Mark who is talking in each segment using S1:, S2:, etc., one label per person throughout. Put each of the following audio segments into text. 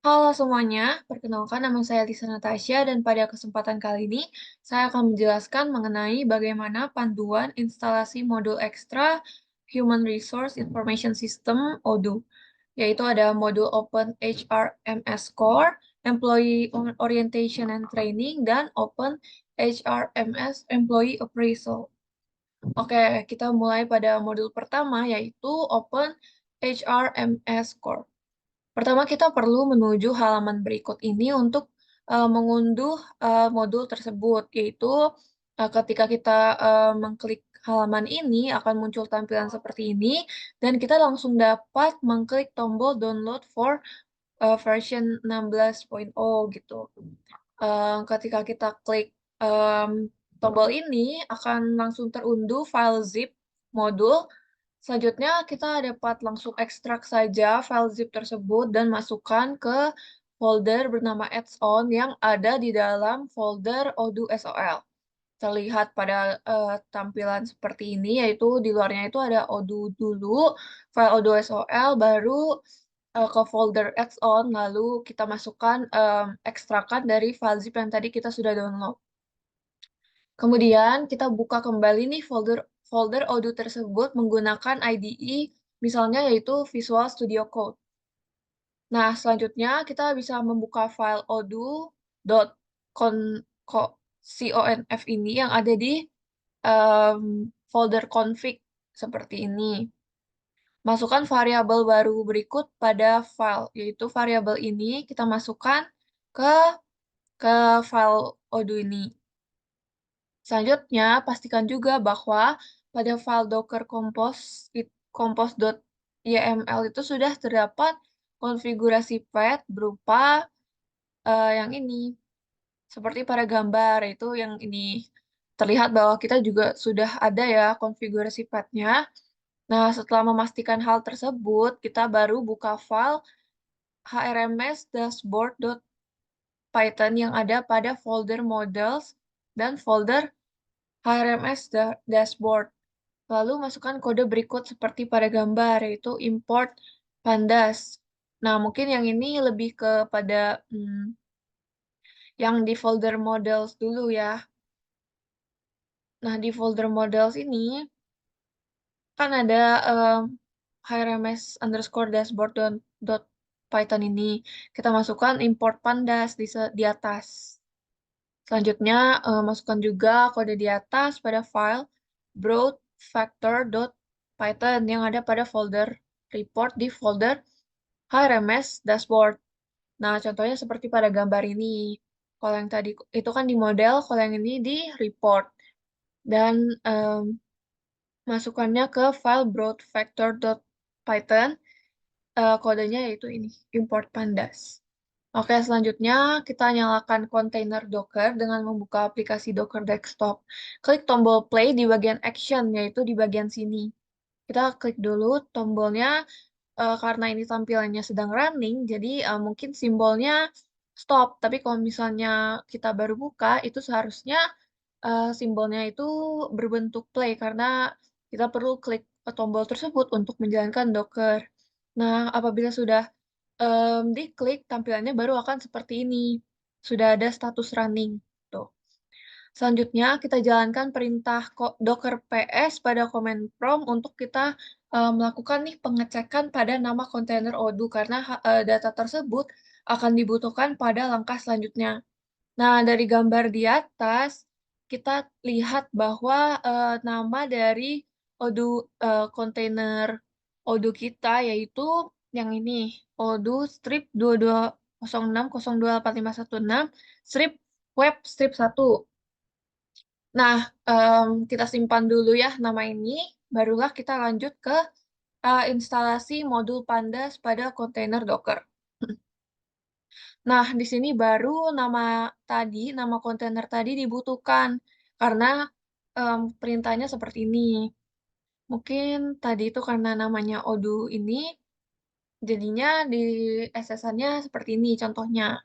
S1: Halo semuanya, perkenalkan nama saya Lisa Natasha dan pada kesempatan kali ini saya akan menjelaskan mengenai bagaimana panduan instalasi modul ekstra Human Resource Information System (ODU), yaitu ada modul Open HRMS Core, Employee Orientation and Training, dan Open HRMS Employee Appraisal. Oke, kita mulai pada modul pertama yaitu Open HRMS Core. Pertama, kita perlu menuju halaman berikut ini untuk mengunduh modul tersebut, yaitu ketika kita mengklik halaman ini akan muncul tampilan seperti ini, dan kita langsung dapat mengklik tombol download for version 16.0 gitu. Ketika kita klik tombol ini, akan langsung terunduh file zip modul. Selanjutnya, kita dapat langsung ekstrak saja file zip tersebut dan masukkan ke folder bernama add-on yang ada di dalam folder Odoo SOL. Terlihat pada tampilan seperti ini, yaitu di luarnya itu ada Odoo dulu, file Odoo SOL, baru ke folder add-on, lalu kita masukkan, ekstrakan dari file zip yang tadi kita sudah download. Kemudian kita buka kembali nih folder folder Odoo tersebut menggunakan IDE, misalnya yaitu Visual Studio Code. Nah, selanjutnya kita bisa membuka file odoo.conf ini yang ada di folder config seperti ini. Masukkan variabel baru berikut pada file, yaitu variabel ini kita masukkan ke ke file Odoo ini. Selanjutnya, pastikan juga bahwa pada file docker compose.yml itu sudah terdapat konfigurasi path berupa yang ini. Seperti pada gambar, itu yang ini. Terlihat bahwa kita juga sudah ada ya konfigurasi path-nya. Nah, setelah memastikan hal tersebut, kita baru buka file hrms dashboard.python yang ada pada folder models dan folder HRMS dashboard. Lalu masukkan kode berikut seperti pada gambar, yaitu import pandas. Nah, mungkin yang ini lebih kepada yang di folder models dulu ya. Nah, di folder models ini kan ada HRMS underscore dashboard dot Python ini. Kita masukkan import pandas di atas. Selanjutnya, masukkan juga kode di atas pada file broadfactor.python yang ada pada folder report di folder HRMS dashboard. Nah, contohnya seperti pada gambar ini. Kalau yang tadi itu kan di model, kalau yang ini di report. Dan masukkannya ke file broadfactor.python, kodenya yaitu ini, import pandas. Oke, selanjutnya kita nyalakan kontainer Docker dengan membuka aplikasi Docker Desktop. Klik tombol play di bagian action, yaitu di bagian sini. Kita klik dulu tombolnya, karena ini tampilannya sedang running, jadi mungkin simbolnya stop. Tapi kalau misalnya kita baru buka, itu seharusnya simbolnya itu berbentuk play, karena kita perlu klik tombol tersebut untuk menjalankan Docker. Nah, apabila sudah diklik, tampilannya baru akan seperti ini. Sudah ada status running. Tuh. Selanjutnya, kita jalankan perintah docker ps pada command prompt untuk kita melakukan nih pengecekan pada nama kontainer Odoo, karena data tersebut akan dibutuhkan pada langkah selanjutnya. Nah, dari gambar di atas, kita lihat bahwa nama dari Odoo kontainer Odoo kita yaitu yang ini, Odoo strip 2206028516 strip web strip 1. Nah, kita simpan dulu ya nama ini, barulah kita lanjut ke instalasi modul Pandas pada kontainer Docker. Nah, di sini baru nama kontainer tadi dibutuhkan karena perintahnya seperti ini. Mungkin tadi itu karena namanya Odoo ini, jadinya di SS-nya seperti ini contohnya.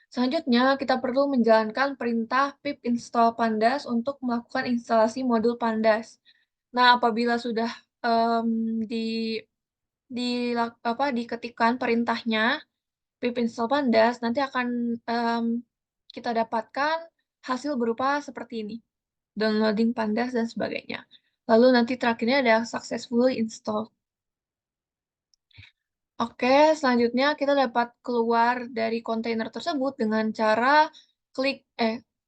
S1: Selanjutnya, kita perlu menjalankan perintah pip install pandas untuk melakukan instalasi modul pandas. Nah, apabila sudah em, di, diketikkan perintahnya, pip install Pandas, nanti akan kita dapatkan hasil berupa seperti ini. Downloading Pandas dan sebagainya. Lalu nanti terakhirnya ada successfully installed. Oke, selanjutnya kita dapat keluar dari kontainer tersebut klik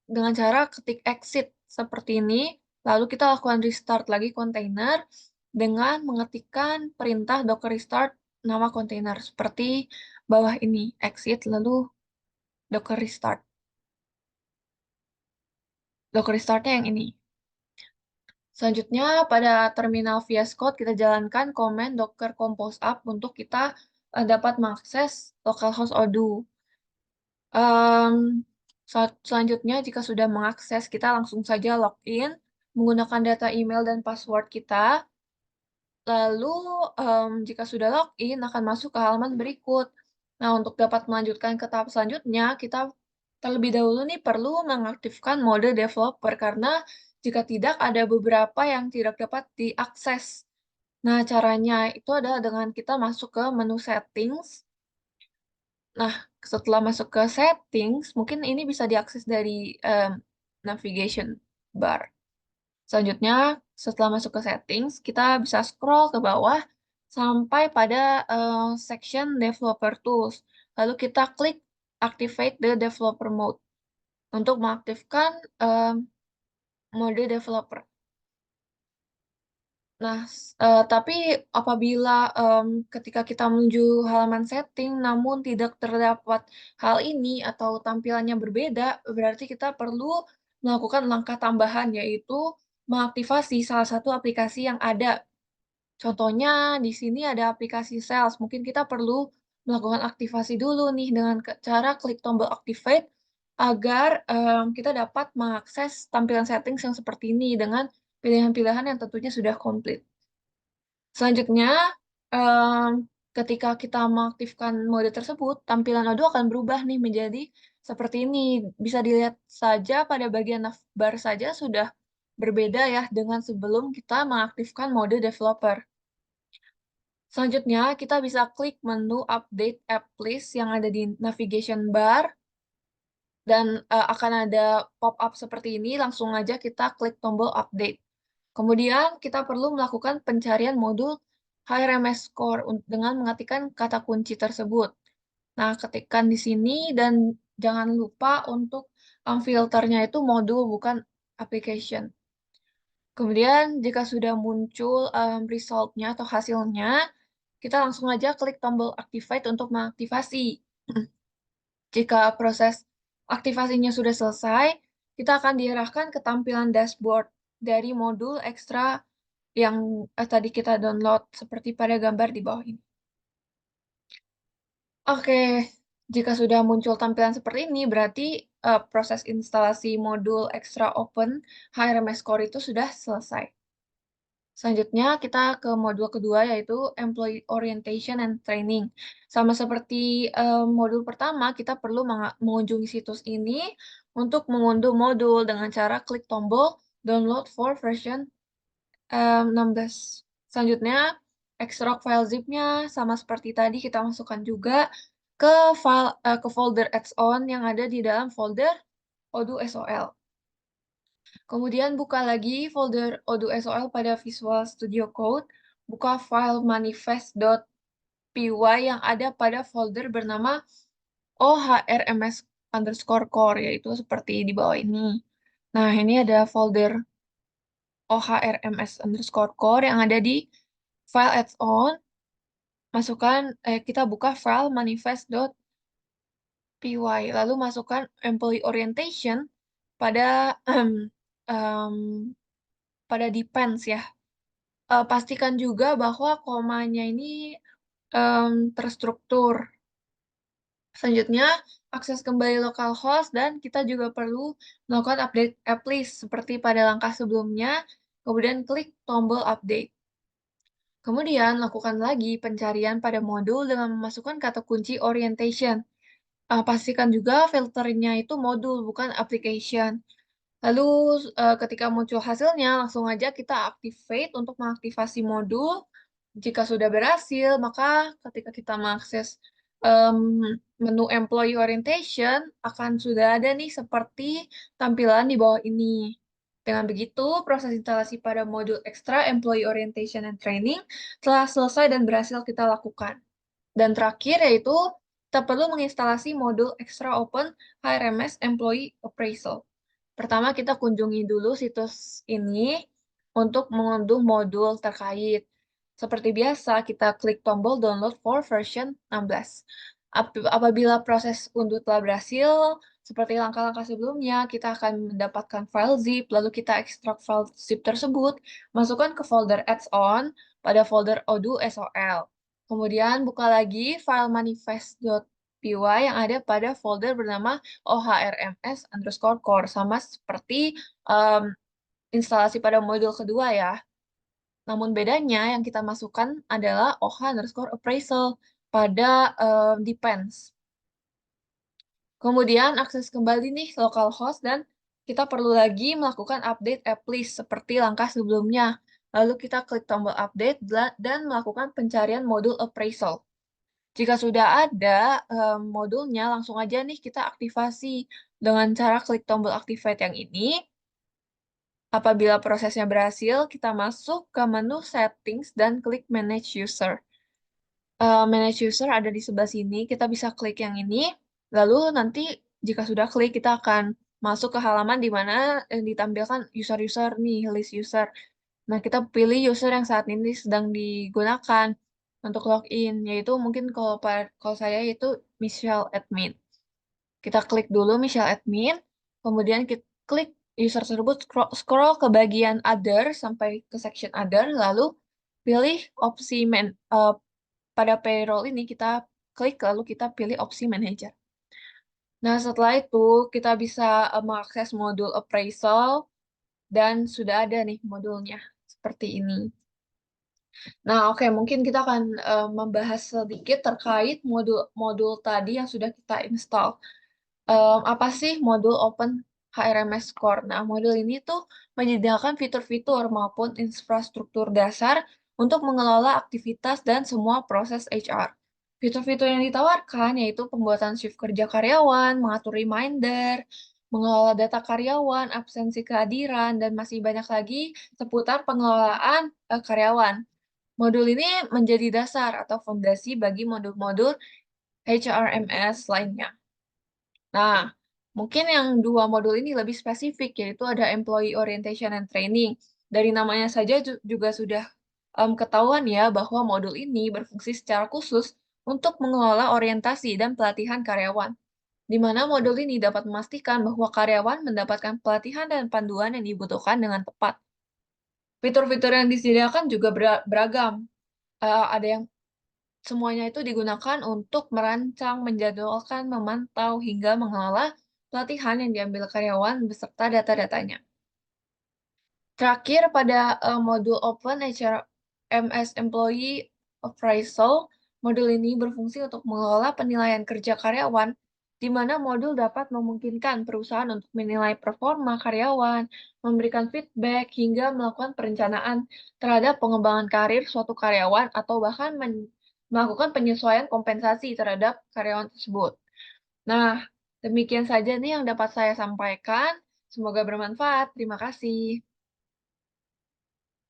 S1: dengan cara ketik exit seperti ini. Lalu kita lakukan restart lagi kontainer dengan mengetikkan perintah docker restart nama kontainer seperti bawah ini, exit lalu docker restart. Docker restartnya yang ini. Selanjutnya, pada terminal VS Code, kita jalankan command docker compose up untuk kita dapat mengakses localhost Odoo. Em, Selanjutnya, jika sudah mengakses, kita langsung saja login menggunakan data email dan password kita. Lalu, jika sudah login, akan masuk ke halaman berikut. Nah, untuk dapat melanjutkan ke tahap selanjutnya, kita terlebih dahulu nih perlu mengaktifkan mode developer, karena jika tidak, ada beberapa yang tidak dapat diakses. Nah, caranya itu adalah dengan kita masuk ke menu settings. Nah, setelah masuk ke settings, mungkin ini bisa diakses dari navigation bar. Selanjutnya, setelah masuk ke settings, kita bisa scroll ke bawah sampai pada section developer tools. Lalu kita klik activate the developer mode untuk mengaktifkan mode developer. Nah, tapi apabila ketika kita menuju halaman setting namun tidak terdapat hal ini atau tampilannya berbeda, berarti kita perlu melakukan langkah tambahan, yaitu mengaktifasi salah satu aplikasi yang ada. Contohnya di sini ada aplikasi Sales. Mungkin kita perlu melakukan aktivasi dulu nih dengan cara klik tombol activate agar kita dapat mengakses tampilan settings yang seperti ini dengan pilihan-pilihan yang tentunya sudah komplit. Selanjutnya, em, ketika kita mengaktifkan mode tersebut, tampilan Odoo akan berubah nih menjadi seperti ini. Bisa dilihat saja pada bagian navbar saja sudah berbeda ya dengan sebelum kita mengaktifkan mode developer. Selanjutnya, kita bisa klik menu Update App List yang ada di navigation bar, dan akan ada pop-up seperti ini. Langsung aja kita klik tombol Update. Kemudian, kita perlu melakukan pencarian modul HRMS Core dengan mengetikkan kata kunci tersebut. Nah, ketikkan di sini dan jangan lupa untuk filternya itu modul, bukan application. Kemudian, jika sudah muncul result-nya atau hasilnya, kita langsung aja klik tombol Activate untuk mengaktifasi. Jika proses aktivasinya sudah selesai, kita akan diarahkan ke tampilan dashboard dari modul ekstra yang tadi kita download, seperti pada gambar di bawah ini. Oke, jika sudah muncul tampilan seperti ini, berarti proses instalasi modul ekstra open HRMS Core itu sudah selesai. Selanjutnya kita ke modul kedua, yaitu Employee Orientation and Training. Sama seperti modul pertama, kita perlu mengunjungi situs ini untuk mengunduh modul dengan cara klik tombol Download for version 16. Selanjutnya, extract file zip-nya sama seperti tadi, kita masukkan juga ke ke folder add-on yang ada di dalam folder Odoo SOL. Kemudian buka lagi folder Odoo SOL pada Visual Studio Code, buka file manifest.py yang ada pada folder bernama ohrms_core, yaitu seperti di bawah ini. Nah, ini ada folder ohrms_core yang ada di file add-on. Kita buka file manifest.py, lalu masukkan employee orientation pada em, pada depends ya. Pastikan juga bahwa komanya ini terstruktur. Selanjutnya, akses kembali localhost, dan kita juga perlu melakukan update app list seperti pada langkah sebelumnya, kemudian klik tombol update. Kemudian, lakukan lagi pencarian pada modul dengan memasukkan kata kunci orientation. Pastikan juga filternya itu modul, bukan application. Lalu ketika muncul hasilnya, langsung aja kita activate untuk mengaktifasi modul. Jika sudah berhasil, maka ketika kita mengakses Menu employee orientation akan sudah ada nih seperti tampilan di bawah ini. Dengan begitu, proses instalasi pada modul Extra Employee Orientation and Training telah selesai dan berhasil kita lakukan. Dan terakhir yaitu kita perlu menginstalasi modul Extra Open HRMS Employee Appraisal. Pertama, kita kunjungi dulu situs ini untuk mengunduh modul terkait. Seperti biasa, kita klik tombol download for version 16. Apabila proses unduh telah berhasil, seperti langkah-langkah sebelumnya, kita akan mendapatkan file zip, lalu kita ekstrak file zip tersebut, masukkan ke folder add-on pada folder odoo SOL. Kemudian buka lagi file manifest.py yang ada pada folder bernama ohrms_core, sama seperti instalasi pada modul kedua ya. Namun bedanya yang kita masukkan adalah OH_appraisal pada depends. Kemudian akses kembali nih localhost dan kita perlu lagi melakukan update applist seperti langkah sebelumnya. Lalu kita klik tombol update dan melakukan pencarian modul appraisal. Jika sudah ada modulnya, langsung aja nih kita aktivasi dengan cara klik tombol activate yang ini. Apabila prosesnya berhasil, kita masuk ke menu settings dan klik manage user. Manage user ada di sebelah sini, kita bisa klik yang ini. Lalu nanti jika sudah klik, kita akan masuk ke halaman di mana ditampilkan user-user nih, list user. Nah, kita pilih user yang saat ini sedang digunakan untuk login, yaitu mungkin kalau saya itu Michelle admin. Kita klik dulu Michelle admin, kemudian kita klik user tersebut, scroll ke bagian other sampai ke section other, lalu pilih opsi pada payroll ini kita klik lalu kita pilih opsi manager. Nah, setelah itu kita bisa mengakses modul appraisal dan sudah ada nih modulnya seperti ini. Nah, oke, mungkin kita akan membahas sedikit terkait modul-modul tadi yang sudah kita install. Apa sih modul Open HRMS Core? Nah, modul ini tuh menyediakan fitur-fitur maupun infrastruktur dasar untuk mengelola aktivitas dan semua proses HR. Fitur-fitur yang ditawarkan yaitu pembuatan shift kerja karyawan, mengatur reminder, mengelola data karyawan, absensi kehadiran, dan masih banyak lagi seputar pengelolaan karyawan. Modul ini menjadi dasar atau fondasi bagi modul-modul HRMS lainnya. Nah, mungkin yang dua modul ini lebih spesifik, yaitu ada Employee Orientation and Training. Dari namanya saja juga sudah ketahuan ya bahwa modul ini berfungsi secara khusus untuk mengelola orientasi dan pelatihan karyawan, di mana modul ini dapat memastikan bahwa karyawan mendapatkan pelatihan dan panduan yang dibutuhkan dengan tepat. Fitur-fitur yang disediakan juga beragam. Ada yang semuanya itu digunakan untuk merancang, menjadwalkan, memantau, hingga mengelola pelatihan yang diambil karyawan beserta data-datanya. Terakhir, pada modul Open HRMS Employee Appraisal, modul ini berfungsi untuk mengelola penilaian kerja karyawan, di mana modul dapat memungkinkan perusahaan untuk menilai performa karyawan, memberikan feedback, hingga melakukan perencanaan terhadap pengembangan karir suatu karyawan, atau bahkan melakukan penyesuaian kompensasi terhadap karyawan tersebut. Nah, demikian saja nih yang dapat saya sampaikan. Semoga bermanfaat. Terima kasih.